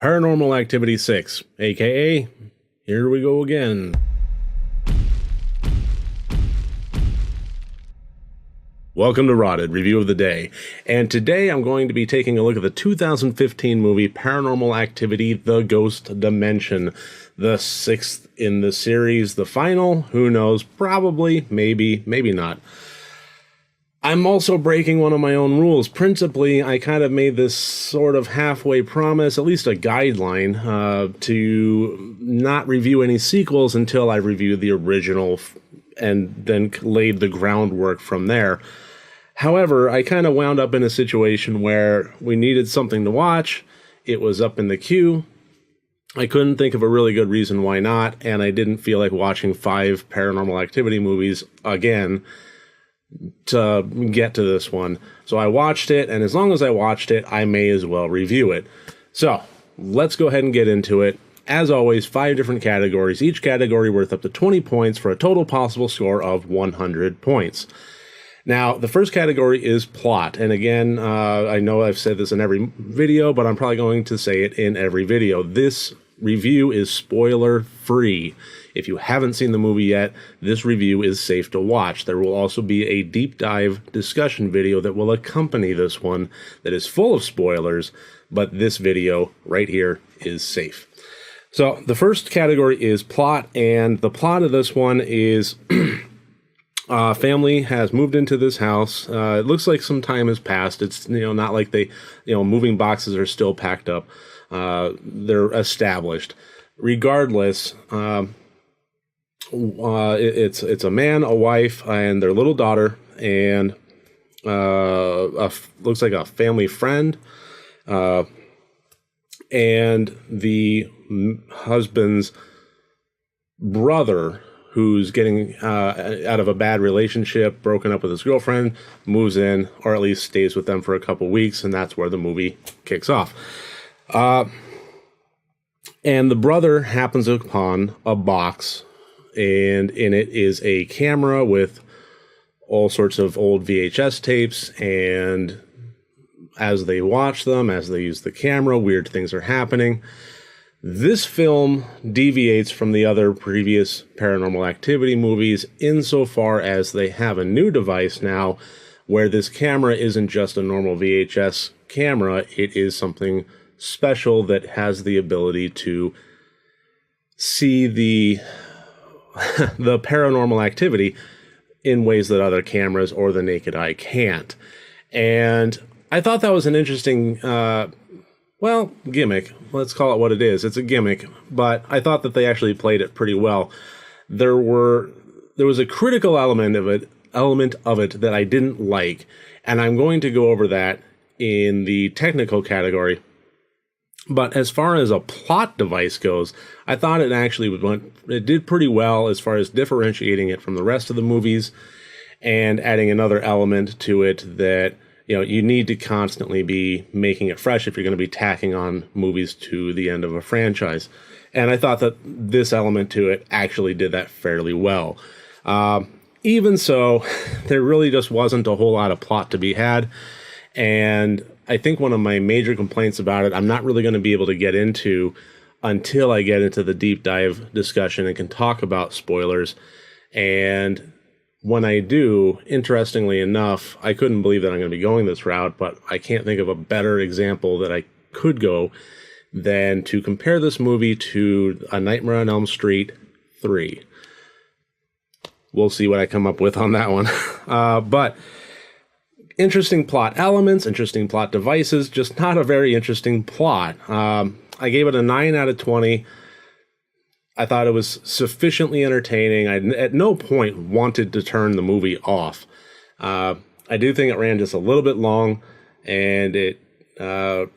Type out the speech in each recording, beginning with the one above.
Paranormal Activity 6, aka Here We Go Again. Welcome to RotD, review of the day. And today I'm going to be taking a look at the 2015 movie Paranormal Activity, The Ghost Dimension. The sixth in the series, the final, who knows, probably, maybe not. I'm also breaking one of my own rules. Principally, I kind of made this sort of halfway promise, at least a guideline, to not review any sequels until I review the original and then laid the groundwork from there. However, I kind of wound up in a situation where we needed something to watch. It was up in the queue. I couldn't think of a really good reason why not, and I didn't feel like watching 5 Paranormal Activity movies again to get to this one. So I watched it, and as long as I watched it, I may as well review it. So let's go ahead and get into it. As always, 5 different categories, each category worth up to 20 points for a total possible score of 100 points. Now, the first category is plot, and again, I know I've said this in every video, but I'm probably going to say it in every video. This review is spoiler-free. If you haven't seen the movie yet, this review is safe to watch. There will also be a deep dive discussion video that will accompany this one that is full of spoilers, but this video right here is safe. So the first category is plot, and the plot of this one is family has moved into this house. It looks like some time has passed. It's not like they moving boxes are still packed up. They're established. Regardless, it's a man, a wife, and their little daughter, and looks like a family friend, and the husband's brother, who's getting out of a bad relationship, broken up with his girlfriend, moves in, or at least stays with them for a couple weeks, and that's where the movie kicks off. And the brother happens upon a box, and in it is a camera with all sorts of old VHS tapes, and as they watch them, as they use the camera, weird things are happening. This film deviates from the other previous Paranormal Activity movies insofar as they have a new device now where this camera isn't just a normal VHS camera, it is something special that has the ability to see the paranormal activity in ways that other cameras or the naked eye can't. And I thought that was an interesting gimmick. Let's call it what it is. It's a gimmick, but I thought that they actually played it pretty well. There was a critical element of it that I didn't like, and I'm going to go over that in the technical category. But as far as a plot device goes, I thought it did pretty well as far as differentiating it from the rest of the movies and adding another element to it that you need to constantly be making it fresh if you're going to be tacking on movies to the end of a franchise. And I thought that this element to it actually did that fairly well. Even so, there really just wasn't a whole lot of plot to be had. And I think one of my major complaints about it, I'm not really going to be able to get into until I get into the deep dive discussion and can talk about spoilers. And when I do, interestingly enough, I couldn't believe that I'm going to be going this route, but I can't think of a better example that I could go than to compare this movie to A Nightmare on Elm Street 3. We'll see what I come up with on that one. But interesting plot elements, interesting plot devices, just not a very interesting plot. I gave it a 9 out of 20. I thought it was sufficiently entertaining. I at no point wanted to turn the movie off. I do think it ran just a little bit long, and it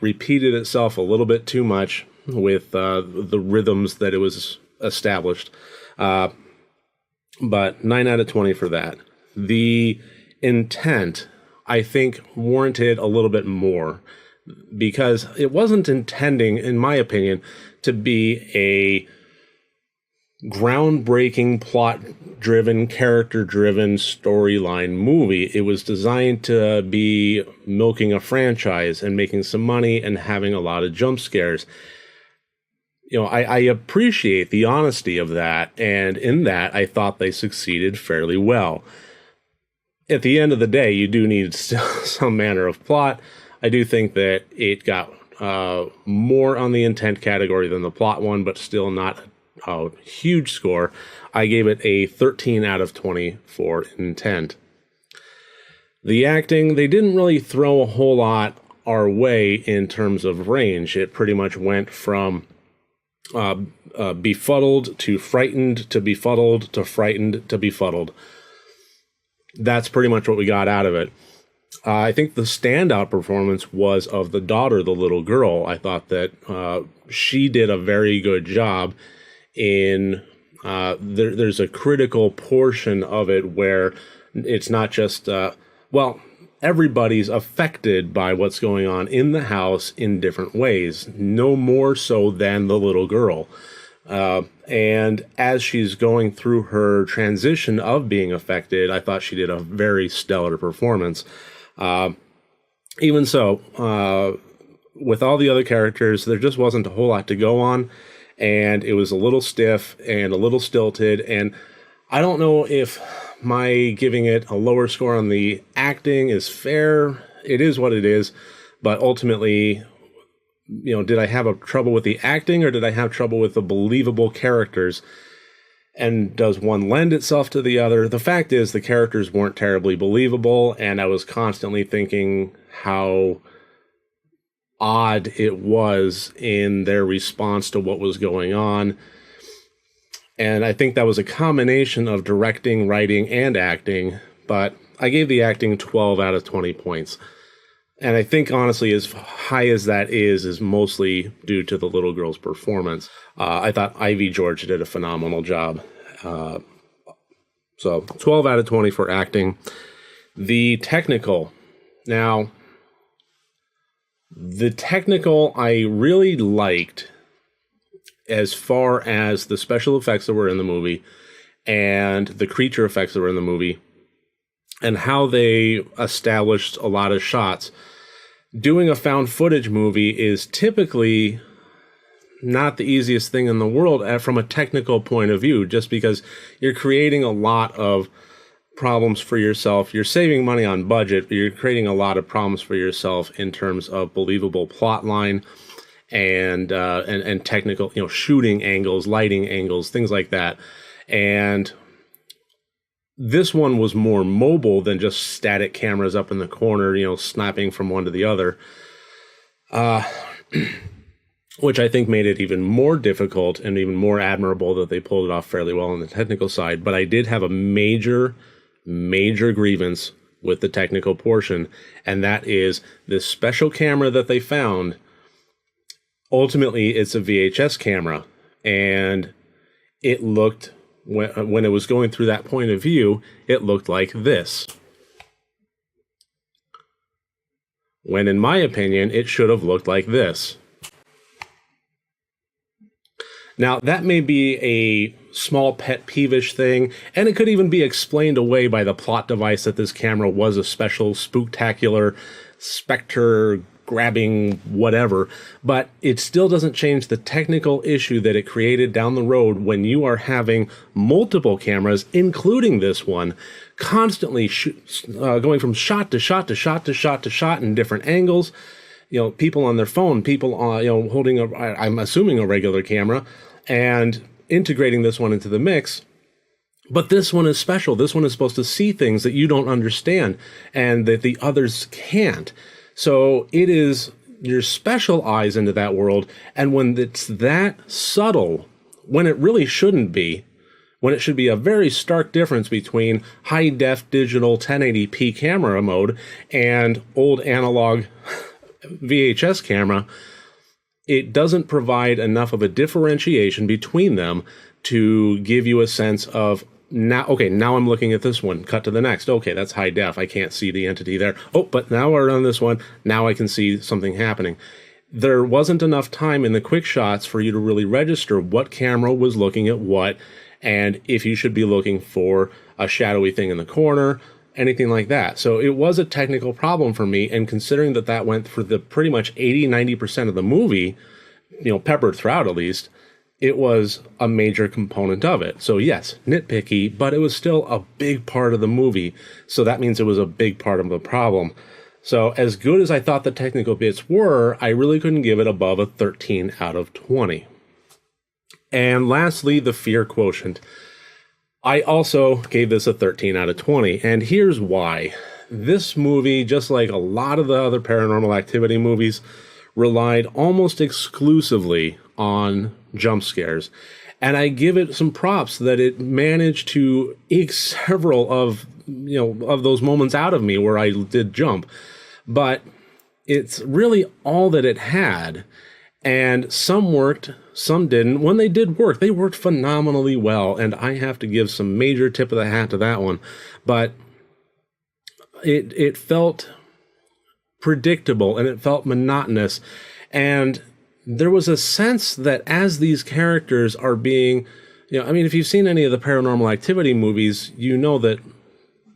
repeated itself a little bit too much with the rhythms that it was established. But 9 out of 20 for that. The intent, I think, warranted a little bit more, because it wasn't intending, in my opinion, to be a groundbreaking, plot-driven, character-driven storyline movie. It was designed to be milking a franchise and making some money and having a lot of jump scares. I appreciate the honesty of that, and in that, I thought they succeeded fairly well. At the end of the day, you do need some manner of plot. I do think that it got more on the intent category than the plot one, but still not a huge score. I gave it a 13 out of 20 for intent. The acting, they didn't really throw a whole lot our way in terms of range. It pretty much went from befuddled to frightened to befuddled to frightened to befuddled. That's pretty much what we got out of it. I think the standout performance was of the daughter, the little girl. I thought that she did a very good job in... there's a critical portion of it where it's not just... everybody's affected by what's going on in the house in different ways, no more so than the little girl. And as she's going through her transition of being affected, I thought she did a very stellar performance. Even so, with all the other characters, there just wasn't a whole lot to go on, and it was a little stiff and a little stilted, and I don't know if my giving it a lower score on the acting is fair. It is what it is, but ultimately, did I have a trouble with the acting, or did I have trouble with the believable characters? And does one lend itself to the other? The fact is, the characters weren't terribly believable, and I was constantly thinking how odd it was in their response to what was going on. And I think that was a combination of directing, writing, and acting, but I gave the acting 12 out of 20 points. And I think, honestly, as high as that is mostly due to the little girl's performance. I thought Ivy George did a phenomenal job. So 12 out of 20 for acting. The technical. Now, the technical I really liked as far as the special effects that were in the movie and the creature effects that were in the movie and how they established a lot of shots. Doing a found footage movie is typically not the easiest thing in the world from a technical point of view, just because you're creating a lot of problems for yourself. You're saving money on budget, but you're creating a lot of problems for yourself in terms of believable plot line and technical, shooting angles, lighting angles, things like that. And this one was more mobile than just static cameras up in the corner, snapping from one to the other, which I think made it even more difficult and even more admirable that they pulled it off fairly well on the technical side. But I did have a major grievance with the technical portion, and that is this special camera that they found. Ultimately, it's a VHS camera, and it looked... When it was going through that point of view, it looked like this. When, in my opinion, it should have looked like this. Now, that may be a small pet peevish thing, and it could even be explained away by the plot device that this camera was a special, spooktacular, specter grabbing whatever, but it still doesn't change the technical issue that it created down the road when you are having multiple cameras, including this one, constantly going from shot to shot to shot to shot to shot in different angles. People on their phone, people holding I'm assuming a regular camera, and integrating this one into the mix. But this one is special. This one is supposed to see things that you don't understand and that the others can't. So it is your special eyes into that world, and when it's that subtle, when it really shouldn't be, when it should be a very stark difference between high-def digital 1080p camera mode and old analog VHS camera, it doesn't provide enough of a differentiation between them to give you a sense of, now I'm looking at this one. Cut to the next. Okay, that's high def. I can't see the entity there. Oh, but now we're on this one. Now I can see something happening. There wasn't enough time in the quick shots for you to really register what camera was looking at what, and if you should be looking for a shadowy thing in the corner, anything like that. So it was a technical problem for me, and considering that went for the pretty much 80-90% of the movie, peppered throughout at least, it was a major component of it. So yes, nitpicky, but it was still a big part of the movie. So that means it was a big part of the problem. So as good as I thought the technical bits were, I really couldn't give it above a 13 out of 20. And lastly, the fear quotient. I also gave this a 13 out of 20. And here's why. This movie, just like a lot of the other Paranormal Activity movies, relied almost exclusively on jump scares. And I give it some props that it managed to eke several of those moments out of me where I did jump. But it's really all that it had. And some worked, some didn't. When they did work, they worked phenomenally well. And I have to give some major tip of the hat to that one. But it felt predictable and it felt monotonous. And there was a sense that as these characters are being, if you've seen any of the Paranormal Activity movies, you know that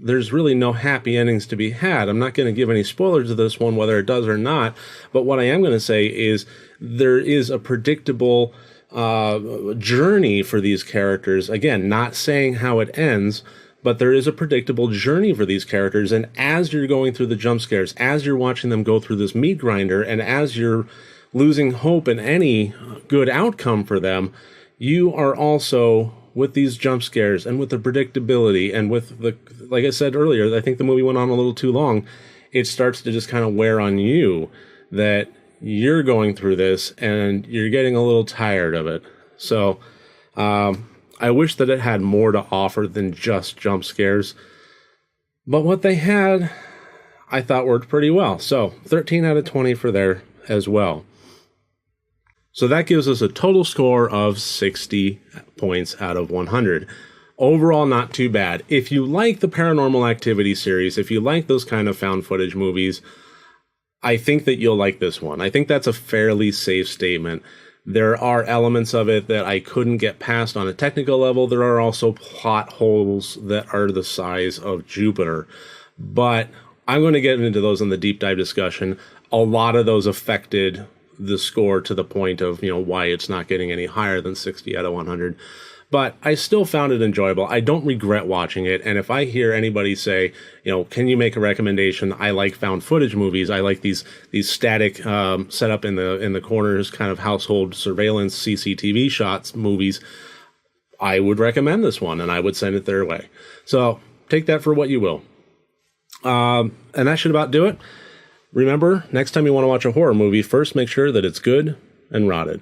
there's really no happy endings to be had. I'm not going to give any spoilers to this one, whether it does or not. But what I am going to say is there is a predictable journey for these characters. Again, not saying how it ends, but there is a predictable journey for these characters. And as you're going through the jump scares, as you're watching them go through this meat grinder, and as you're losing hope in any good outcome for them, you are also, with these jump scares and with the predictability and with the, like I said earlier, I think the movie went on a little too long. It starts to just kind of wear on you that you're going through this and you're getting a little tired of it. So I wish that it had more to offer than just jump scares. But what they had, I thought worked pretty well. So 13 out of 20 for there as well. So that gives us a total score of 60 points out of 100. Overall, not too bad. If you like the Paranormal Activity series, if you like those kind of found footage movies, I think that you'll like this one. I think that's a fairly safe statement. There are elements of it that I couldn't get past on a technical level. There are also plot holes that are the size of Jupiter. But I'm going to get into those in the deep dive discussion. A lot of those affected the score to the point of, why it's not getting any higher than 60 out of 100. But I still found it enjoyable. I don't regret watching it. And if I hear anybody say, can you make a recommendation? I like found footage movies. I like these static set up in the corners kind of household surveillance CCTV shots movies. I would recommend this one and I would send it their way. So take that for what you will. And that should about do it. Remember, next time you want to watch a horror movie, first make sure that it's good and rotted.